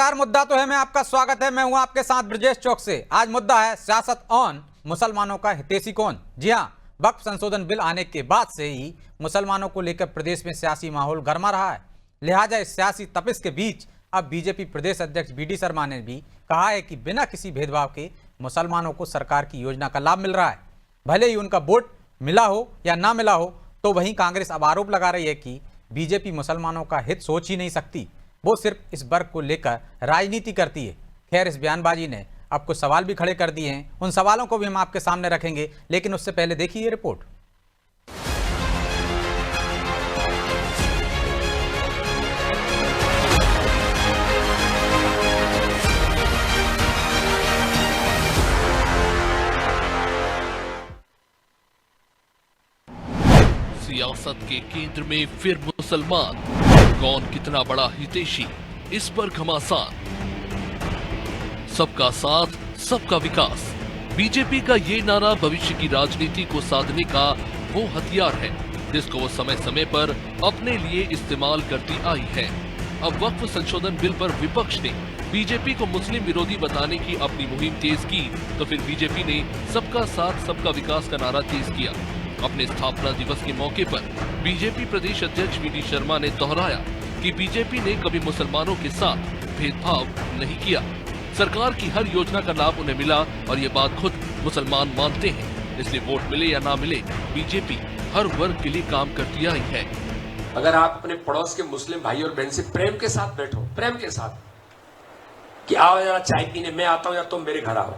नमस्कार। मुद्दा तो है मैं आपका स्वागत है। मैं हूं आपके साथ ब्रजेश चौक से। आज मुद्दा है सियासत ऑन, मुसलमानों का हितैषी कौन। जी हां, वक्फ संशोधन बिल आने के बाद से ही मुसलमानों को लेकर प्रदेश में सियासी माहौल गर्मा रहा है। लिहाजा इस सियासी तपिश के बीच अब बीजेपी प्रदेश अध्यक्ष बीडी शर्मा ने भी कहा है कि बिना किसी भेदभाव के मुसलमानों को सरकार की योजना का लाभ मिल रहा है, भले ही उनका वोट मिला हो या ना मिला हो। तो वहीं कांग्रेस अब आरोप लगा रही है कि बीजेपी मुसलमानों का हित सोच ही नहीं सकती, वो सिर्फ इस वर्ग को लेकर राजनीति करती है। खैर, इस बयानबाजी ने अब कुछ सवाल भी खड़े कर दिए हैं। उन सवालों को भी हम आपके सामने रखेंगे, लेकिन उससे पहले देखिए ये रिपोर्ट। सियासत के केंद्र में फिर मुसलमान, कौन कितना बड़ा हितैषी, इस पर घमासान। सबका साथ, सबका विकास, बीजेपी का ये नारा भविष्य की राजनीति को साधने का वो हथियार है जिसको वो समय समय पर अपने लिए इस्तेमाल करती आई है। अब वक्फ संशोधन बिल पर विपक्ष ने बीजेपी को मुस्लिम विरोधी बताने की अपनी मुहिम तेज की, तो फिर बीजेपी ने सबका साथ, सबका विकास का नारा तेज किया। अपने स्थापना दिवस के मौके पर बीजेपी प्रदेश अध्यक्ष बीडी शर्मा ने दोहराया कि बीजेपी ने कभी मुसलमानों के साथ भेदभाव नहीं किया। सरकार की हर योजना का लाभ उन्हें मिला और ये बात खुद मुसलमान मानते हैं। इसलिए वोट मिले या ना मिले, बीजेपी हर वर्ग के लिए काम करती आई है। अगर आप अपने पड़ोस के मुस्लिम भाई और बहन से प्रेम के साथ बैठो, प्रेम के साथ, कि आओ यार चाय पीने, मैं आता हूं या तुम मेरे घर आओ,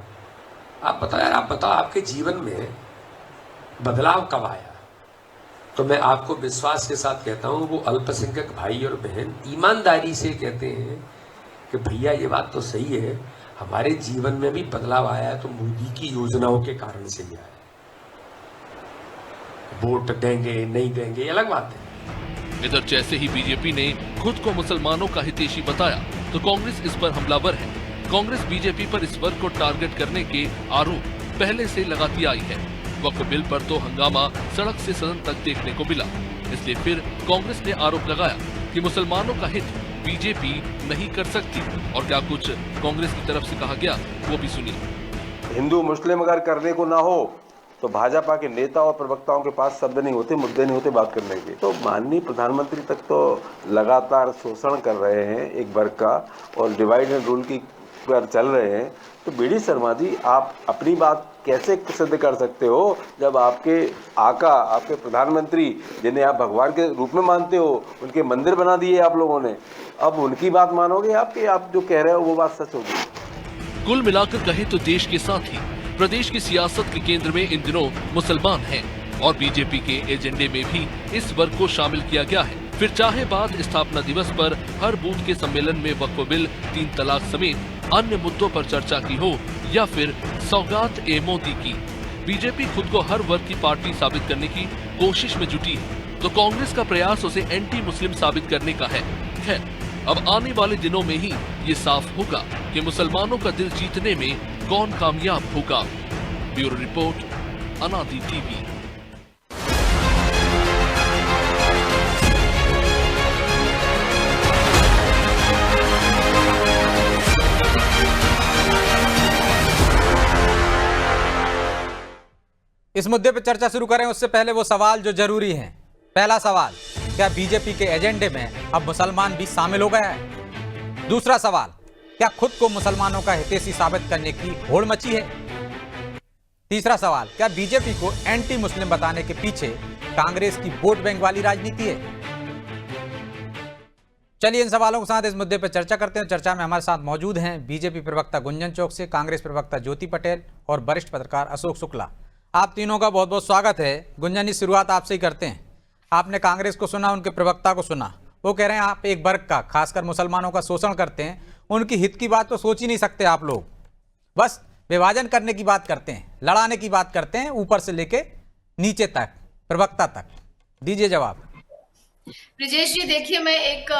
आप बताओ आपके जीवन में बदलाव कब आया? तो मैं आपको विश्वास के साथ कहता हूं, वो अल्पसंख्यक भाई और बहन ईमानदारी से कहते हैं कि भैया ये बात तो सही है, हमारे जीवन में भी बदलाव आया है तो मोदी की योजनाओं के कारण से ही आया। वोट देंगे नहीं देंगे ये अलग बात है। इधर जैसे ही बीजेपी ने खुद को मुसलमानों का हितैषी बताया तो कांग्रेस इस पर हमलावर है। कांग्रेस बीजेपी पर इस वर्ग को टारगेट करने के आरोप पहले से लगाती आई है। वक्फ बिल पर तो हंगामा सड़क से सदन तक देखने को मिला। इसलिए फिर कांग्रेस ने आरोप लगाया कि मुसलमानों का हित बीजेपी नहीं कर सकती। और क्या कुछ कांग्रेस की तरफ से कहा गया वो भी सुनिए। हिंदू मुस्लिम अगर करने को ना हो तो भाजपा के नेता और प्रवक्ताओं के पास शब्द नहीं होते, मुद्दे नहीं होते बात करने के। तो माननीय प्रधानमंत्री तक तो लगातार शोषण कर रहे हैं एक वर्ग का और डिवाइड एंड रूल की पर चल रहे हैं। तो बीडी शर्मा जी, आप अपनी बात कैसे सिद्ध कर सकते हो जब आपके आका, आपके प्रधानमंत्री, जिन्हें आप भगवान के रूप में मानते हो, उनके मंदिर बना दिए आप लोगों ने, अब उनकी बात मानोगे आप कि आप जो कह रहे हो वो बात सच होगी? कुल मिलाकर कहे तो देश के साथ ही प्रदेश की सियासत के केंद्र में इन दिनों मुसलमान हैं और बीजेपी के एजेंडे में भी इस वर्ग को शामिल किया गया है। फिर चाहे बात स्थापना दिवस पर हर बूथ के सम्मेलन में वक्फ बिल, 3 तलाक समेत अन्य मुद्दों पर चर्चा की हो या फिर सौगात ए मोदी की, बीजेपी खुद को हर वर्ग की पार्टी साबित करने की कोशिश में जुटी है। तो कांग्रेस का प्रयास उसे एंटी मुस्लिम साबित करने का है। खैर, अब आने वाले दिनों में ही ये साफ होगा कि मुसलमानों का दिल जीतने में कौन कामयाब होगा। ब्यूरो रिपोर्ट, अनादि टीवी। इस मुद्दे पर चर्चा शुरू करें उससे पहले वो सवाल जो जरूरी हैं। पहला सवाल, क्या बीजेपी के एजेंडे में अब मुसलमान भी शामिल हो गया है? दूसरा सवाल, क्या खुद को मुसलमानों का हितैषी साबित करने की होड़ मची है? तीसरा सवाल, क्या बीजेपी को एंटी मुस्लिम बताने के पीछे कांग्रेस की वोट बैंक वाली राजनीति है? चलिए इन सवालों के साथ इस मुद्दे पर चर्चा करते हैं। चर्चा में हमारे साथ मौजूद हैं बीजेपी प्रवक्ता गुंजन चौक से, कांग्रेस प्रवक्ता ज्योति पटेल और वरिष्ठ पत्रकार अशोक शुक्ला। आप तीनों का बहुत बहुत स्वागत है। गुंजन जी, शुरुआत आपसे ही करते हैं। आपने कांग्रेस को सुना, उनके प्रवक्ता को सुना, वो कह रहे हैं आप एक वर्ग का, खासकर मुसलमानों का शोषण करते हैं, उनकी हित की बात तो सोच ही नहीं सकते आप लोग, बस विभाजन करने की बात करते हैं, लड़ाने की बात करते हैं, ऊपर से लेके नीचे तक, प्रवक्ता तक। दीजिए जवाब। ब्रिजेश जी, देखिए, मैं एक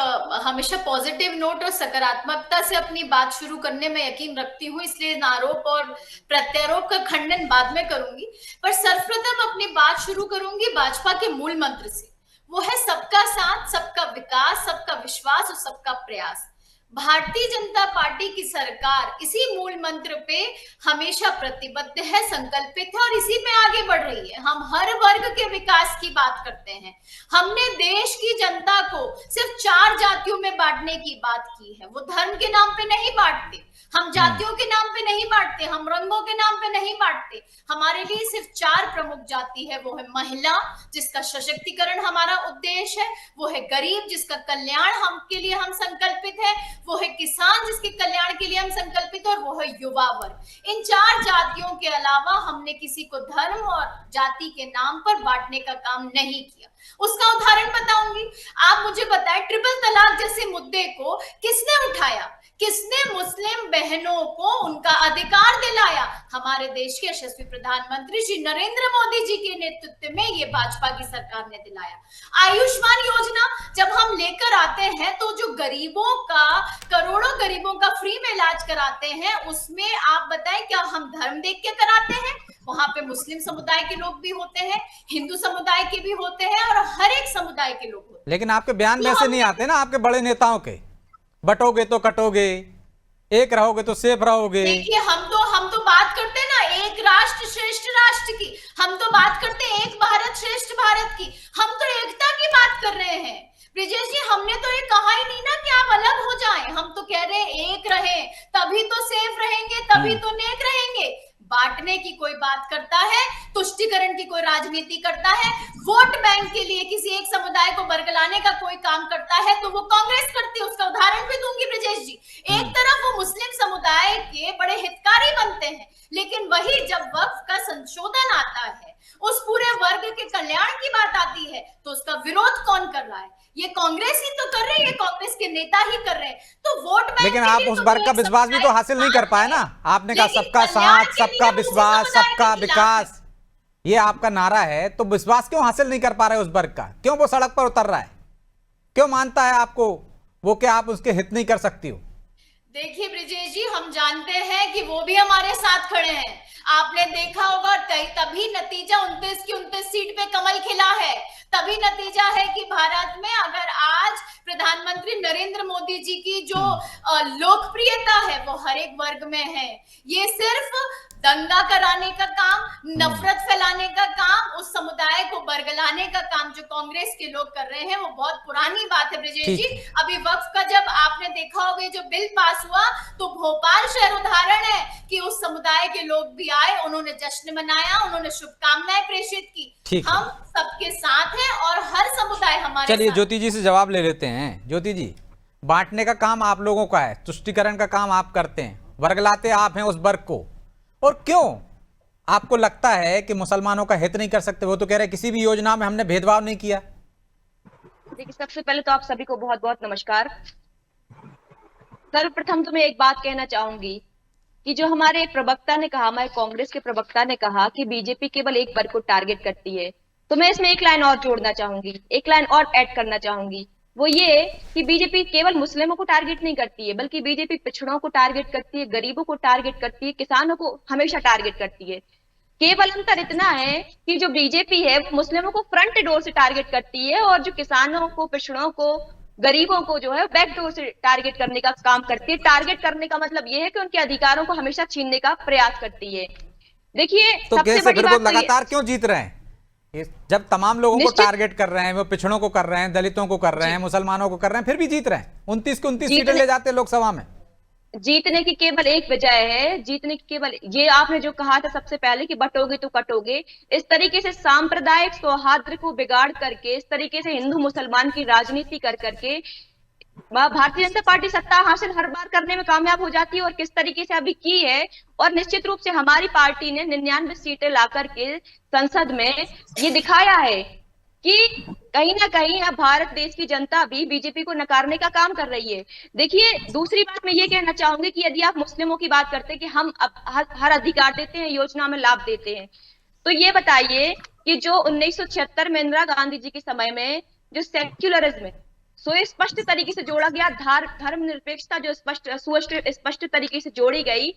हमेशा पॉजिटिव नोट और सकारात्मकता से अपनी बात शुरू करने में यकीन रखती हूँ, इसलिए इन आरोप और प्रत्यारोप का खंडन बाद में करूंगी। पर सर्वप्रथम अपनी बात शुरू करूंगी भाजपा के मूल मंत्र से, वो है सबका साथ, सबका विकास, सबका विश्वास और सबका प्रयास। भारतीय जनता पार्टी की सरकार इसी मूल मंत्र पे हमेशा प्रतिबद्ध है, संकल्पित है और इसी पे आगे बढ़ रही है। हम हर वर्ग के विकास की बात करते हैं। हमने देश की जनता को सिर्फ 4 जातियों में बांटने की बात की है। वो धर्म के नाम पे नहीं बांटते, हम जातियों के नाम पे नहीं बांटते, हम रंगों के नाम पे नहीं बांटते। हमारे लिए सिर्फ 4 प्रमुख जाति है। वो है महिला, जिसका सशक्तिकरण हमारा उद्देश्य है। वो है गरीब, जिसका कल्याण हम के लिए हम संकल्पित है। वो है किसान, जिसके कल्याण के लिए हम संकल्पित है। और वो है युवा वर्ग। इन 4 जातियों के अलावा हमने किसी को धर्म और जाति के नाम पर बांटने का काम नहीं किया। उसका उदाहरण बताऊंगी। आप मुझे बताएं, ट्रिपल तलाक जैसे मुद्दे को किसने उठाया? किसने मुस्लिम बहनों को उनका अधिकार दिलाया? हमारे देश के यशस्वी प्रधानमंत्री श्री नरेंद्र मोदी जी के नेतृत्व में ये भाजपा की सरकार ने दिलाया। आयुष्मान योजना जब हम लेकर आते हैं तो जो गरीबों का, करोड़ों गरीबों का फ्री में इलाज कराते हैं, उसमें आप बताएं क्या हम धर्म देख के कराते हैं? वहां पे मुस्लिम समुदाय के लोग भी होते हैं, हिंदू समुदाय के भी होते हैं और हर एक समुदाय के लोग होते हैं। लेकिन आपके बयान में ऐसे नहीं आते ना, आपके बड़े नेताओं के, बटोगे तो कटोगे, एक रहोगे तो सेफ रहोगे। देखिए, हम तो बात करते हैं ना एक राष्ट्र श्रेष्ठ राष्ट्र की, हम तो बात करते हैं एक भारत श्रेष्ठ भारत की, हम तो एकता की बात कर रहे हैं। ब्रिजेश जी, हमने तो ये कहा ही नहीं ना कि आप अलग हो जाएं, हम तो कह रहे हैं एक रहें, तभी तो सेफ रहेंगे, तभी तो नेक रहेंगे। बांटने की कोई बात करता है, तुष्टिकरण की कोई राजनीति करता है, वोट बैंक के लिए किसी एक समुदाय को बरगलाने का कोई काम करता है तो वो कांग्रेस करती है। उसका उदाहरण भी दूंगी ब्रिजेश जी। एक तरफ वो मुस्लिम समुदाय के बड़े हितकारी बनते हैं, लेकिन वही जब वक्फ का संशोधन आता है, उस पूरे वर्ग के कल्याण की बात आती है, तो उसका विरोध कौन कर रहा है? ये कांग्रेस ही तो कर रही है, कांग्रेस के नेता ही कर रहे हैं। तो वोट बैंक, लेकिन आप उस वर्ग का विश्वास भी तो हासिल नहीं कर पाए ना। आपने कहा सबका साथ, सबका विश्वास, सबका विकास, ये आपका नारा है, तो विश्वास क्यों हासिल नहीं कर पा रहे उस वर्ग का? क्यों वो सड़क पर उतर रहा है? क्यों मानता है आपको वो कि आप उसके हित नहीं कर सकती हो? देखिए ब्रिजेश जी, हम जानते हैं कि वो भी हमारे साथ खड़े हैं। आपने देखा होगा, तभी नतीजा 29 की 29 सीट पे कमल खिला है। तभी नतीजा है कि भारत में अगर आज प्रधानमंत्री नरेंद्र मोदी जी की जो लोकप्रियता है वो हर एक वर्ग में है। ये सिर्फ दंगा कराने का काम, नफरत फैलाने का काम, उस समुदाय को बरगलाने का काम जो कांग्रेस के लोग कर रहे हैं वो बहुत पुरानी बात है ब्रिजेश जी। अभी वक्फ का जब आपने देखा होगा जो बिल पास हुआ, तो भोपाल शहर उदाहरण है कि उस समुदाय के लोग भी आए, उन्होंने जश्न मनाया, उन्होंने शुभकामनाएं प्रेषित की। हम सबके साथ हैं और हर समुदाय हमारे। चलिए ज्योति जी से जवाब ले लेते हैं। ज्योति जी, बांटने का काम आप लोगों का है, तुष्टिकरण का काम आप करते हैं, वर्गलाते आप हैं उस वर्ग को, और क्यों आपको लगता है कि मुसलमानों का हित नहीं कर सकते? वो तो कह रहे हैं किसी भी योजना में हमने भेदभाव नहीं किया। देखिए, सबसे पहले तो आप सभी को बहुत बहुत नमस्कार। सर्वप्रथम तो मैं एक बात कहना चाहूंगी कि जो हमारे प्रवक्ता ने कहा, हमारे कांग्रेस के प्रवक्ता ने कहा कि बीजेपी केवल एक वर्ग को टारगेट करती है, तो मैं इसमें एक लाइन और जोड़ना चाहूंगी, एक लाइन और ऐड करना चाहूंगी। वो ये कि बीजेपी केवल मुस्लिमों को टारगेट नहीं करती है, बल्कि बीजेपी पिछड़ों को टारगेट करती है, गरीबों को टारगेट करती है, किसानों को हमेशा टारगेट करती है। केवल अंतर इतना है कि जो बीजेपी है मुस्लिमों को फ्रंट डोर से टारगेट करती है और जो किसानों को, पिछड़ों को, गरीबों को जो है बैक डोर से टारगेट करने का काम करती है। टारगेट करने का मतलब ये है कि उनके अधिकारों को हमेशा छीनने का प्रयास करती है। देखिए, तो सबसे बड़ी बात लगातार क्यों जीत रहे हैं? जब तमाम लोगों को टारगेट कर रहे हैं, वो पिछड़ों को कर रहे हैं, दलितों को कर रहे हैं, मुसलमानों को कर रहे हैं, फिर भी जीत रहे हैं। 29 की 29 सीटें ले जाते हैं लोकसभा में। जीतने की केवल एक वजह है, जीतने की केवल ये आपने जो कहा था सबसे पहले कि बटोगे तो कटोगे, इस तरीके से सांप्रदायिक सौहार्द को बिगाड़ करके, इस तरीके से हिंदू मुसलमान की राजनीति कर करके भारतीय जनता पार्टी सत्ता हासिल हर बार करने में कामयाब हो जाती है, और किस तरीके से अभी की है। और निश्चित रूप से हमारी पार्टी ने 99 सीटें ला करके संसद में ये दिखाया है कि कहीं ना कहीं अब भारत देश की जनता भी बीजेपी को नकारने का काम कर रही है। देखिए, दूसरी बात मैं ये कहना चाहूंगी कि यदि आप मुस्लिमों की बात करते हैं कि हम अब हर अधिकार देते हैं, योजना में लाभ देते हैं, तो ये बताइए कि जो 1976 में इंदिरा गांधी जी के समय में जो सेक्युलरिज्म सो स्पष्ट तरीके से जोड़ा गया, धर्म निरपेक्षता जो स्पष्ट तरीके से जोड़ी गई,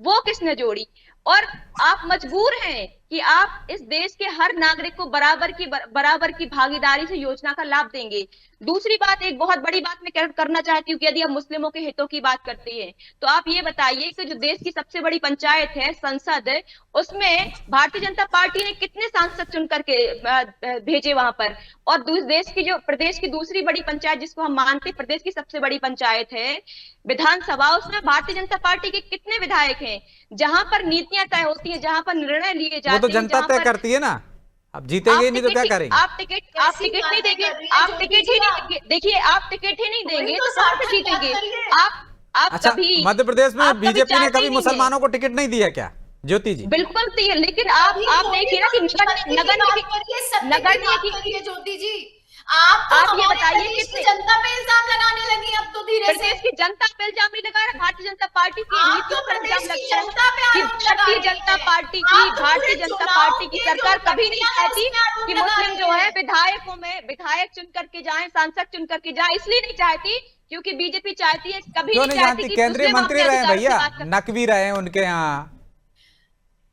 वो किसने जोड़ी? और आप मजबूर हैं कि आप इस देश के हर नागरिक को बराबर की भागीदारी से योजना का लाभ देंगे। दूसरी बात, एक बहुत बड़ी बात मैं करना चाहती हूँ कि यदि हम मुस्लिमों के हितों की बात करते हैं तो आप ये बताइए कि जो देश की सबसे बड़ी पंचायत है, संसद है, उसमें भारतीय जनता पार्टी ने कितने सांसद चुन करके भेजे वहां पर? और देश की जो प्रदेश की दूसरी बड़ी पंचायत, जिसको हम मानते हैं प्रदेश की सबसे बड़ी पंचायत है, विधानसभा, उसमें भारतीय जनता पार्टी के कितने विधायक हैं? जहां पर नीतियां तय होती हैं, जहां पर निर्णय लिए जाते हैं, वो तो जनता तय करती है ना। अब जीतेंगे नहीं तो क्या करेंगे? आप टिकट नहीं देंगे, आप टिकट ही नहीं देंगे। देखिए, आप टिकट ही नहीं देंगे तो कहां से जीतेंगे? आप अच्छा, कभी मध्य प्रदेश में आप कभी बीजेपी ने चाहते कभी ही नहीं मुसलमानों को टिकट नहीं दिया क्या ज्योति जी? बिल्कुल दी है, लेकिन आप देखिए ना कि नगर करिए ज्योति जी, आप आप ये हमारे बताइए प्रदेश की कितने जनता पे इल्जाम लगाने लगी अब तो धीरे से। प्रदेश की जनता पे इल्जाम नहीं लगा रहा, भारतीय जनता पार्टी की आप नीतियों तो पर प्रदेश इल्जाम की लग रहा जनता पे है कि आरोप लगा भारतीय रही जनता हैं। पार्टी आप की तो भारतीय पूरे जनता चुनाव पार्टी की के जो सरकार कभी नहीं प्रक्रिया है, चाहती उसमें आरोप कि लगा मुस्लिम रही जो है हैं। विधायकों में विधायक चुन करके जाए, सांसद चुन करके जाए, इसलिए नहीं चाहती क्योंकि बीजेपी चाहती है, कभी क्यों नहीं नहीं चाहती जानती? कि केंद्रीय मुस्लिम मंत्री अपने रहे अधिकार से भैया, बात कर। नकवी रहे उनके यहाँ,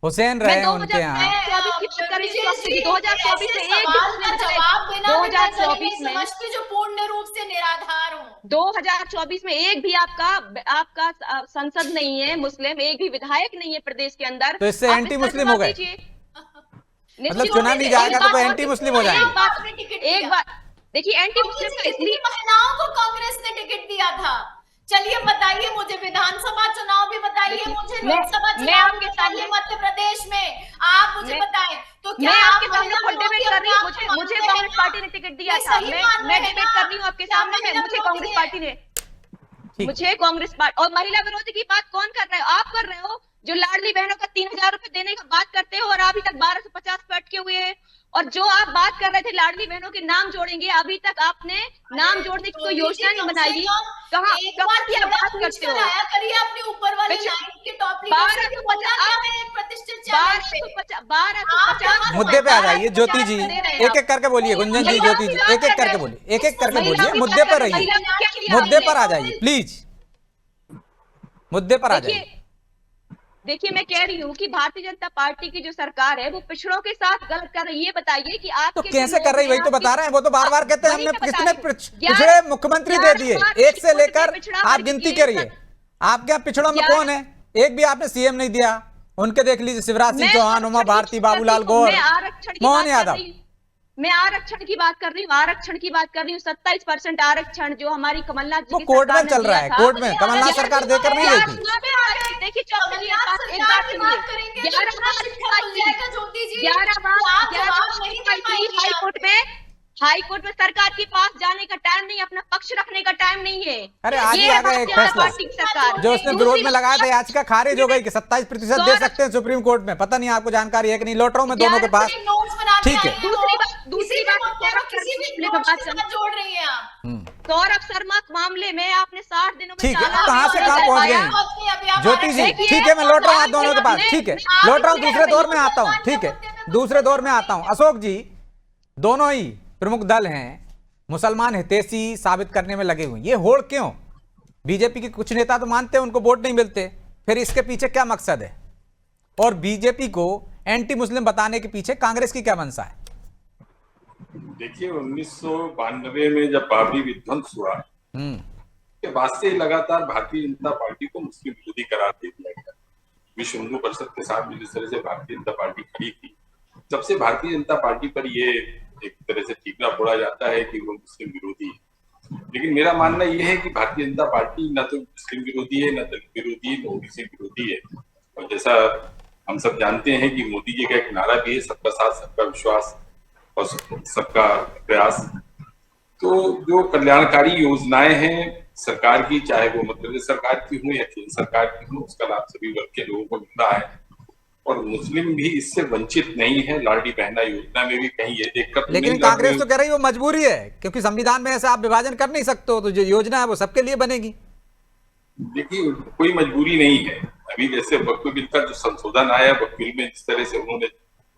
हुसैन मैं रहे उनके यहाँ। 2024 की बात कर रही हूँ, ब्रिजेश जी, 2024 में ऐसे एक भी सवाल का मुस्लिम जवाब बिना भी मैं 2024 में समझती जो पूर्ण रूप से निराधार हूँ। 2024 में एक भी आपका संसद नहीं है मुस्लिम, एक भी विधायक नहीं है प्रदेश के अंदर। तो इससे आप एंटी इस पर मुस्लिम जवाब हो गए? दीजिए। मतलब निश्चित चुना रूप नहीं से जाएगा तो एक बात एंटी मुस्लिम हो जाएंगे? एक बात देखिए, एंटी मुस्लिम का कितनी इसलिए महिलाओं को कांग्रेस ने टिकट दिया था? चलिए बताइए मुझे, विधानसभा चुनाव भी बताइए मुझे, लोकसभा मैं चुनाव आपके भी सामने बताइए मध्य प्रदेश में, आप मुझे बताएं। तो क्या मैं आप आपके सामने महिला खुद डिबेट विरोधी कर रही हूँ। अपने आप को मुझे मानते हैं कांग्रेस ना? पार्टी ने टिकट दिया ये था। सही मान मैं रहे हैं डिबेट ना? कर रही हूँ आपके क्या सामने में, महिला मुझे विरोधी कांग्रेस है? पार्टी ने ठीक। मुझे कांग्रेस पार्टी और महिला विरोधी की बात कौन कर रहे हो? आप कर रहे हो, जो लाडली बहनों का 3000 रुपए देने का बात करते हो और अभी तक 1250 पे अटके हुए हैं। और जो आप बात कर रहे थे लाडली बहनों के नाम जोड़ेंगे, अभी तक आपने नाम जोड़ने की कोई योजना नहीं बनाई। कहाँ की आप बात करते हो? आया करिए अपने ऊपर वाली लाइन के टॉप लीडर से कि बोलना क्या है एक प्रतिष्ठित चैनल पे। 1250 मुद्दे पे आ जाइए ज्योति जी, एक एक करके बोलिए। गुंजन जी, ज्योति जी, एक एक करके बोलिए, एक एक करके बोलिए। मुद्दे पर रहिए, मुद्दे पर आ जाइए प्लीज, मुद्दे पर आ जाइए। देखिए, मैं कह रही हूँ कि भारतीय जनता पार्टी की जो सरकार है वो पिछड़ों के साथ गलत कर रही है। ये बताइए कि आप तो कैसे कर रही, वही तो बता रहे हैं। वो तो बार बार कहते हैं हमने कितने पिछड़े मुख्यमंत्री दे दिए, एक से लेकर आप गिनती करिए। आपके यहाँ पिछड़ों में कौन है? एक भी आपने सीएम नहीं दिया। उनके देख लीजिए, शिवराज सिंह चौहान, उमा भारती, बाबूलाल गौर, मोहन यादव। मैं आरक्षण की बात कर रही हूँ, आरक्षण की बात कर रही हूँ। 27% आरक्षण जो हमारी कमलनाथ जी वो की कोर्ट में सरकार ने चल रहा दिया है, था। कोर्ट में कमलनाथ सरकार देकर नहीं देगी। देखिए, चौधरी, एक बात सुनिए। 11 बार हाई कोर्ट में सरकार के पास जाने का टाइम नहीं, अपना पक्ष रखने का टाइम नहीं है। अरे आज ही आ गया एक फैसला जो उसने विरोध में लगाया था, याचिका खारिज हो गई कि 27% दे सकते हैं सुप्रीम कोर्ट में। पता नहीं आपको जानकारी है कि नहीं, लौट रहा हूं मैं दोनों के पास। ठीक है, दूसरी बात जोड़ रही है आप। सौरभ शर्मा मामले में आपने 60 दिनों में ठीक है, चालान कहां से किया कहां पहुंच है। गए ज्योति जी? ठीक है, मैं लौट रहा हूं आप दोनों के पास। ठीक है, लौट रहा हूं, दूसरे दौर में आता हूं। ठीक है, दूसरे दौर में आता हूं। अशोक जी, दोनों ही प्रमुख दल हैं, मुसलमान हितैषी साबित करने में लगे हुए। ये होड़ क्यों? बीजेपी के कुछ नेता तो मानते हैं उनको वोट नहीं मिलते, फिर इसके पीछे क्या मकसद है? और बीजेपी को एंटी मुस्लिम बताने के पीछे कांग्रेस की क्या मंशा है? देखिए, 1992 में जब बाबरी विध्वंस हुआ के बाद से लगातार भारतीय जनता पार्टी को मुस्लिम विरोधी करार दे दिया गया। विश्व हिंदू परिषद के साथ जिस तरह से भारतीय जनता पार्टी खड़ी थी, तब से भारतीय जनता पार्टी पर ये एक तरह से ठीकरा फोड़ा जाता है कि वो मुस्लिम विरोधी है। लेकिन मेरा मानना यह है कि भारतीय जनता पार्टी न तो मुस्लिम विरोधी है, न दलित विरोधी है, न ओबीसी विरोधी है। और जैसा हम सब जानते हैं कि मोदी जी का एक नारा भी है, सबका साथ, सबका विश्वास और सबका प्रयास। तो जो कल्याणकारी योजनाएं हैं सरकार की, चाहे वो मध्य प्रदेश सरकार की हो या केंद्र सरकार की हो, उसका लाभ सभी वर्ग के लोगों को मिल रहा है और मुस्लिम भी इससे वंचित नहीं है। लाडली बहना योजना में भी कहीं ये देखकर, लेकिन कांग्रेस तो कह रही है वो मजबूरी है, क्योंकि संविधान में ऐसा आप विभाजन कर नहीं सकते हो, तो जो योजना है वो सबके लिए बनेगी। देखिए, कोई मजबूरी नहीं है। अभी जैसे वक्फ बिल का जो संशोधन आया, वक्फ बिल में जिस तरह से उन्होंने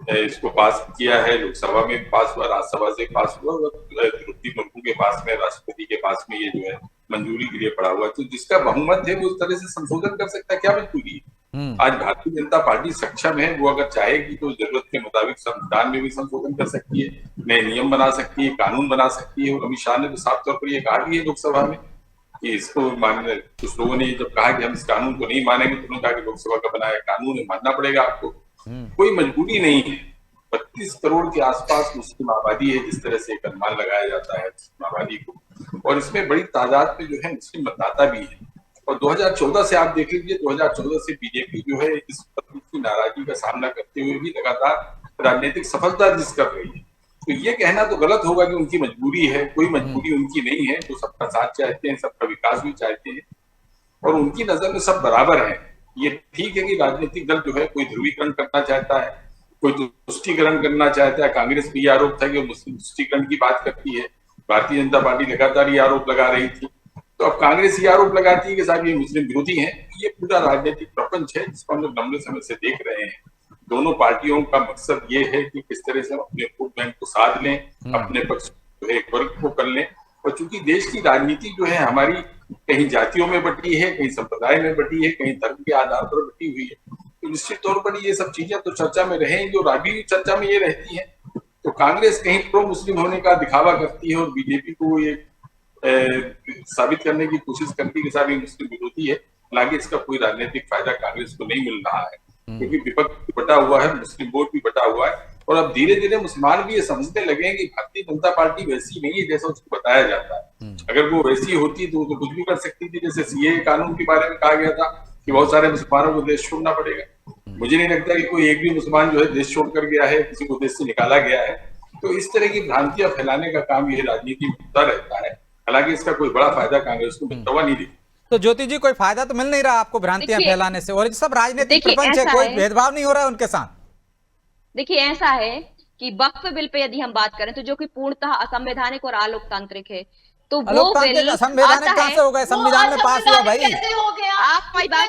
इसको पास किया है, लोकसभा में पास हुआ, राज्यसभा से पास हुआ, द्रौपदी मुर्मू के पास में, राष्ट्रपति के पास में ये जो है मंजूरी के लिए पड़ा हुआ है। तो जिसका बहुमत है वो उस तरह से संशोधन कर सकता है, क्या मजबूरी है? आज भारतीय जनता पार्टी सक्षम है, वो अगर चाहेगी तो जरूरत के मुताबिक संविधान में भी संशोधन कर सकती है, नए नियम बना सकती है, कानून बना सकती है। और अमित शाह ने तो साफ तौर पर ये कहा भी है लोकसभा में कि इसको मानने, कुछ लोगों ने जब कहा कि हम इस कानून को नहीं मानेंगे तो उन्होंने कहा कि लोकसभा का बनाया कानून है, मानना पड़ेगा आपको। कोई मजबूरी नहीं है। 32 करोड़ के आसपास मुस्लिम आबादी है, जिस तरह से एक अनुमान लगाया जाता है मुस्लिम आबादी को, और इसमें बड़ी तादाद में जो है मुस्लिम मतदाता भी है। और 2014 से आप देख लीजिए, 2014 से बीजेपी जो है इस की नाराजगी का सामना करते हुए भी लगातार राजनीतिक सफलता दर्ज कर रही है। तो ये कहना तो गलत होगा कि उनकी मजबूरी है, कोई मजबूरी उनकी नहीं है। जो सबका साथ चाहते हैं, सबका विकास भी चाहते हैं, और उनकी नजर में सब बराबर है। ये ठीक है कि राजनीतिक दल जो है कोई ध्रुवीकरण करना चाहता है, कोई तुष्टीकरण करना चाहता है। कांग्रेस पे ये आरोप था कि वो मुस्लिम तुष्टीकरण की बात करती है, भारतीय जनता पार्टी लगातार ये आरोप लगा रही थी। तो अब कांग्रेस ये आरोप लगाती है कि साहब ये मुस्लिम विरोधी हैं। ये पूरा राजनीतिक प्रपंच है जिसको हम लोग लंबे समय से देख रहे हैं। दोनों पार्टियों का मकसद ये है कि किस तरह से अपने वोट बैंक को साध लें, अपने पक्ष जो है एक वर्ग को कर लें। और चूंकि देश की राजनीति जो है हमारी कहीं जातियों में बटी है, कहीं संप्रदाय में बटी है, कहीं धर्म के आधार पर बटी हुई है, तो निश्चित तौर पर ये सब चीजें तो चर्चा में रहेंगी और अभी भी चर्चा में ये रहती है। तो कांग्रेस कहीं प्रो मुस्लिम होने का दिखावा करती है और बीजेपी को ये साबित करने की कोशिश करती है कि साहब ये मुस्लिम विरोधी है। हालांकि इसका कोई राजनीतिक फायदा कांग्रेस को नहीं मिल रहा है, क्योंकि विपक्ष भी बटा हुआ है, मुस्लिम वोट भी बटा हुआ है। और अब धीरे धीरे मुसलमान भी ये समझने लगे हैं कि भारतीय जनता पार्टी वैसी नहीं है जैसा उसको बताया जाता है। अगर वो वैसी होती तो कुछ भी कर सकती थी। जैसे सीए कानून के बारे में कहा गया था कि बहुत सारे मुसलमानों को देश छोड़ना पड़ेगा। मुझे नहीं लगता कि कोई एक भी मुसलमान जो है देश छोड़कर गया है, किसी को देश से निकाला गया है। तो इस तरह की भ्रांतियां फैलाने का काम ये राजनीति में होता रहता है। हालांकि इसका कोई बड़ा फायदा कांग्रेस को मिलता हुआ नहीं दिखता। तो ज्योति जी, कोई फायदा तो मिल नहीं रहा आपको भ्रांतियां फैलाने से, और सब राजनीतिक प्रपंच है, कोई भेदभाव नहीं हो रहा है उनके साथ। देखिए ऐसा है कि वक्फ बिल पे यदि हम बात करें तो जो कि पूर्णतः असंवैधानिक और अलोकतांत्रिक है, तो वो बिल संविधान कहाँ से हो गया? संविधान में पास हुआ भाई। आप कोई बात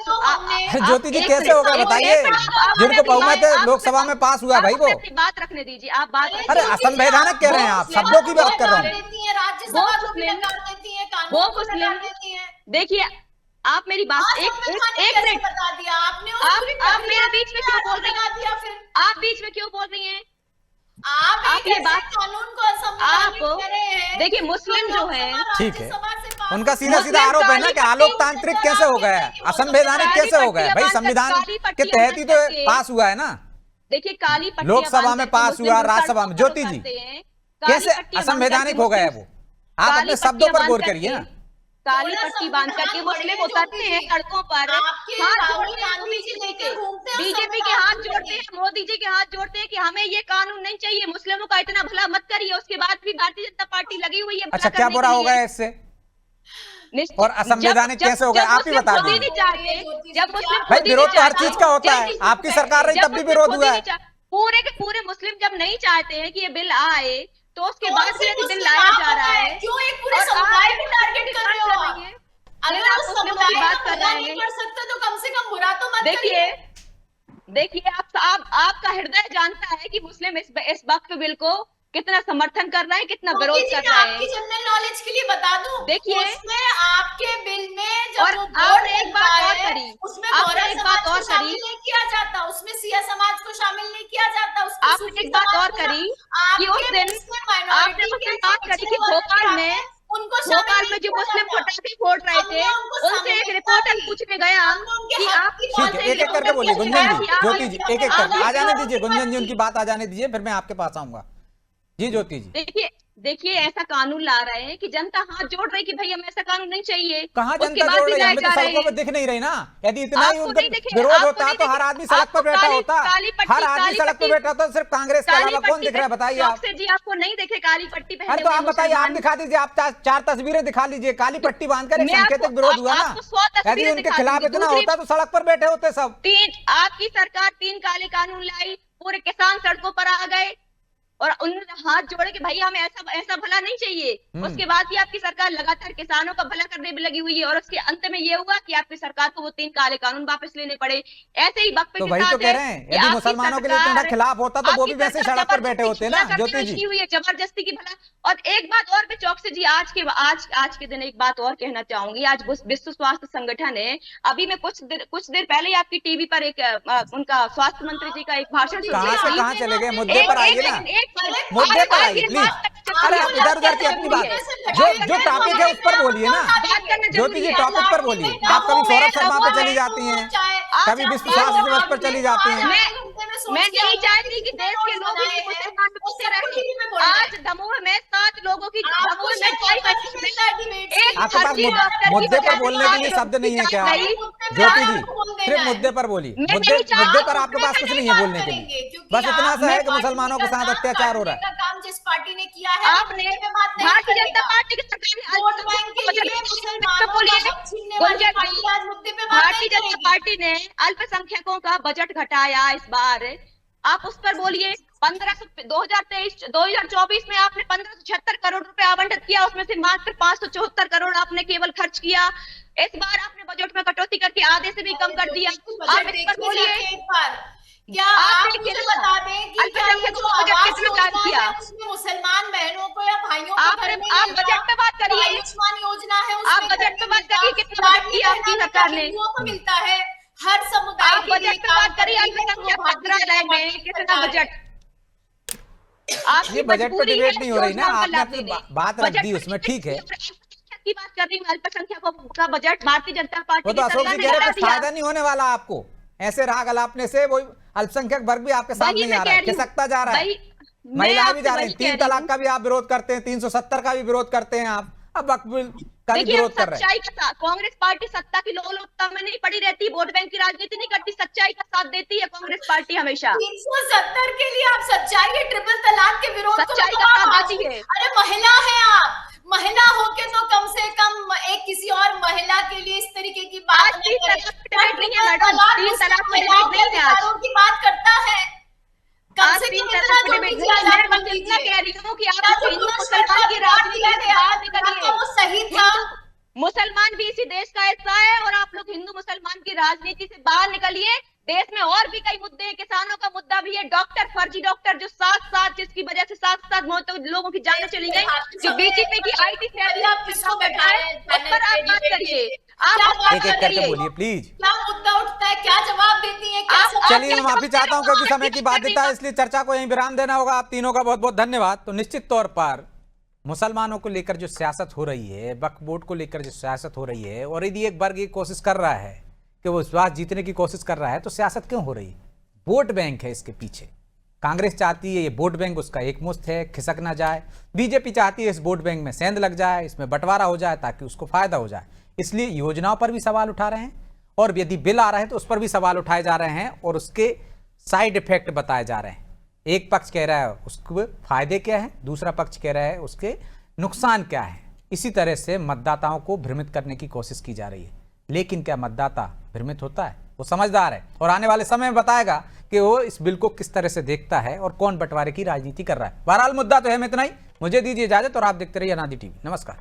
ज्योति जी कैसे होगा बताइए? जिनको बहुमत है लोकसभा में पास हुआ भाई वो। बात रखने दीजिए, आप बात। अरे असंवैधानिक कह रहे हैं आप, शब्दों की बात कर रहा हूँ। वो मुस्लिम, देखिए आप मेरी बात एक मिनट, आप मेरे बीच में क्यों बोल रही हैं? आप बीच में क्यों बोल रही हैं? आप ये बात कानून को असंवैधानिक कह रहे हैं। देखिए मुस्लिम जो है, ठीक है, उनका सीधा सीधा आरोप है ना कि आलोकतांत्रिक कैसे हो गया, असंवैधानिक कैसे हो गया? भाई संविधान के तहत ही तो पास हुआ है ना। देखिए काली पट्टी लोकसभा में पास हुआ, राज्यसभा में। ज्योति जी कैसे असंवैधानिक हो गया वो? आप अपने शब्दों पर गौर करिए ना। काली पट्टी बांध करके मुस्लिम उतरते हैं सड़कों पर, हाथ जोड़ते हैं बीजेपी के हाथ जोड़ते हैं, मोदी जी के हाथ जोड़ते हैं कि हमें ये कानून नहीं चाहिए, मुस्लिमों का इतना भला मत करिए। उसके बाद भी भारतीय जनता पार्टी लगी हुई है। अच्छा, क्या बुरा हो गया इससे और असंवैधानिक कैसे हो गया? आप ही बता दीजिए। जब मुस्लिम, भाई विरोध तो हर चीज का होता है, आपकी सरकार रही तब भी विरोध हुआ है। पूरे के पूरे मुस्लिम जब नहीं चाहते हैं कि ये बिल आए, तो उसके बाद भी यदि बिल लाया जा रहा है, क्यों एक पूरे समुदाय को टारगेट कर रहे हो? अगर आप समुदाय की बात कर रहे हैं सकते तो कम से कम बुरा तो मत करिए। देखिए आपका हृदय जानता है कि मुस्लिम इस वक्फ बिल को कितना समर्थन कर रहा है, कितना विरोध कर रहा है। आपकी जनरल नॉलेज के लिए बता दूं, देखिए उसमें आपके बिल में जब और एक बात और करी, उसमें एक बात और करी नहीं किया जाता, उसमें सिया समाज को शामिल नहीं किया जाता। आपने एक बात और करी कि उस दिन आपने बात करी कि भोपाल में जो मुस्लिम पटाखे फोड़ रहे थे, उनसे एक रिपोर्टर पूछने गया कि आप ठीक है, एक एक करके बोलिए गुंजन जी, ज्योति जी एक एक करके आ जाने दीजिए। गुंजन जी उनकी बात आ जाने दीजिए, फिर मैं आपके पास आऊंगा। जी ज्योति जी, देखिए ऐसा कानून ला रहे हैं कि जनता हाथ जोड़ रही कि भाई हमें ऐसा कानून नहीं चाहिए। कहाँ जनता जोड़ रही है? हमें तो सड़कों पर दिख नहीं रही ना। यदि इतना ही उनका विरोध होता तो हर आदमी सड़क पर बैठा होता, हर आदमी सड़क पर बैठा होता। सिर्फ कांग्रेस के अलावा कौन दिख रहा है बताइए आप? जी आपको नहीं देखे काली पट्टी पहने? अरे तो आप बताइए, आप दिखा दीजिए, आप 4 तस्वीरें दिखा लीजिए। काली पट्टी बांधकर एक सांकेतिक विरोध हुआ ना। यदि उनके खिलाफ इतना होता तो सड़क पर बैठे होते सब। आपकी सरकार 3 काले कानून लाई, पूरे किसान सड़कों पर आ गए और उन्होंने हाथ जोड़े कि भाई हमें ऐसा भला नहीं चाहिए। उसके बाद ही आपकी सरकार लगातार किसानों का भला करने में लगी हुई है, और उसके अंत में ये हुआ कि आपकी सरकार को वो 3 काले कानून वापस लेने पड़े। ऐसे ही वक्त तो वही तो कह रहे हैं, यदि मुसलमानों के लिए इतना खिलाफ होता तो वो भी वैसे सड़क पर बैठे होते ना। ज्योति जी हुई है जबरदस्ती की भला, और एक बात और भी चौकसी जी, आज के दिन एक बात और कहना चाहूंगी। आज विश्व स्वास्थ्य संगठन है, अभी मैं कुछ देर पहले आपकी टीवी पर एक उनका स्वास्थ्य मंत्री जी का एक भाषण सुन कहाँ रही से थी। कहाँ चले गए? मुद्दे पर आइए ना, मुद्दे पर आइए प्लीज। अरे आप इधर उधर की अपनी बात, जो टॉपिक है उस पर बोलिए ना ज्योति जी, टॉपिक पर बोलिए। आप कभी सौरभ शर्मा पे चली जाती हैं, कभी विश्व स्वास्थ्य दिवस पर चली जाती हैं। मैं नहीं चाहती कि देश के लोग मुसलमान बचे रहे। आज दमोह में 7 लोगों की आपके पास मुद्दे पर बोलने के लिए शब्द नहीं है क्या ज्योति जी? सिर्फ मुद्दे पर बोलिए, मुद्दे पर आपके पास कुछ नहीं है बोलने के लिए। बस इतना सा है कि मुसलमानों के साथ अत्याचार हो रहा है। काम जिस पार्टी ने किया है आपने भारतीय जनता पार्टी की सरकार वोट बैंक के लिए मुसलमानों का हक छीनने वाली पार्टी आज मुद्दे पे बात भारतीय नहीं जनता पार्टी ने अल्पसंख्यकों का बजट घटाया इस बार, आप उस पर बोलिए। 2024 में आपने 1576 करोड़ रुपए आवंटित किया, उसमें से मात्र 574 करोड़ आपने केवल खर्च किया। इस बार आपने बजट में कटौती करके आधे से भी कम कर दिया। आप इस पर बोलिए। क्या आप मुझे बता दें कि क्या ये जो आवास योजना है उसमें मुसलमान बहनों को या भाइयों को घर में आप बजट पे बात करिए, आयुष्मान योजना है आप बजट पे बात करिए, कितना बजट किया आपकी सरकार ने? को मिलता है हर समुदाय आप बजट पे बात करिए, अल्पसंख्यक मंत्रालय में कितना बजट? ये बजट पर डिबेट नहीं हो रही ना, आपने अपनी बात रख दी उसमें, ठीक है। की बात कर रही हूँ, अल्पसंख्यकों का बजट भारतीय जनता पार्टी वो तो अशोक जी कह रहे कुछ फायदा नहीं होने वाला आपको, ऐसे राग अलापने से वो अल्पसंख्यक वर्ग भी आपके साथ नहीं आ रहा है, खिसकता जा रहा है, महिला भी जा रही है। 3 तलाक का भी आप विरोध करते हैं, 370 का भी विरोध करते हैं आप, अब वक्फ बिल का भी विरोध कर रहे हैं। कांग्रेस पार्टी सत्ता की लोलुपता में नहीं पड़ी रहती, वोट बैंक की राजनीति नहीं करती, सच्चाई का साथ देती है कांग्रेस पार्टी हमेशा। 370 के लिए आप सच्चाई, ट्रिपल तलाक के विरोध सच्चाई का साथ देती है। अरे महिला है आप, महिला होके तो कम से कम एक किसी और महिला के लिए इस तरीके की बात नहीं करें। 3 तलाक की बात करता है, कम से कम इतना तो इतना कह रही हूँ कि आप हिंदू मुसलमान की राजनीति से बाहर निकलिए। वो सही था, मुसलमान भी इसी देश का हिस्सा है और आप लोग हिंदू मुसलमान की राजनीति से बाहर निकलिए। देश में और भी कई मुद्दे हैं, किसानों का मुद्दा भी है, डॉक्टर, फर्जी डॉक्टर जो साथ जिसकी वजह से साथ लोगों की जानें चली गई, जो बीजेपी की IT फैमिली आप किसको बैठा है, उस पर आप बात करिए। एक एक करके बोलिए प्लीज। क्या मुद्दा उठता है, क्या जवाब देती है, क्या चलिए मैं माफी चाहता हूं क्योंकि समय की बाध्यता है, इसलिए चर्चा को यहीं विराम देना होगा। आप तीनों का बहुत बहुत धन्यवाद। तो निश्चित तौर पर मुसलमानों को लेकर जो सियासत हो रही है, वक्फ बोर्ड को लेकर जो सियासत हो रही है, और यदि एक वर्ग ये कोशिश कर रहा है कि वो विश्वास जीतने की कोशिश कर रहा है, तो सियासत क्यों हो रही है? वोट बैंक है इसके पीछे। कांग्रेस चाहती है ये वोट बैंक उसका एकमुश्त है, खिसक ना जाए। बीजेपी चाहती है इस वोट बैंक में सेंध लग जाए, इसमें बंटवारा हो जाए ताकि उसको फायदा हो जाए। इसलिए योजनाओं पर भी सवाल उठा रहे हैं, और यदि बिल आ रहा है तो उस पर भी सवाल उठाए जा रहे हैं और उसके साइड इफेक्ट बताए जा रहे हैं। एक पक्ष कह रहा है उसके फायदे क्या है, दूसरा पक्ष कह रहा है उसके नुकसान क्या है। इसी तरह से मतदाताओं को भ्रमित करने की कोशिश की जा रही है। लेकिन क्या मतदाता भ्रमित होता है? वो समझदार है और आने वाले समय में बताएगा कि वो इस बिल को किस तरह से देखता है और कौन बंटवारे की राजनीति कर रहा है। बहरहाल मुद्दा तो है, इतना ही। मुझे दीजिए इजाजत और आप देखते रहिए अनादि टीवी। नमस्कार।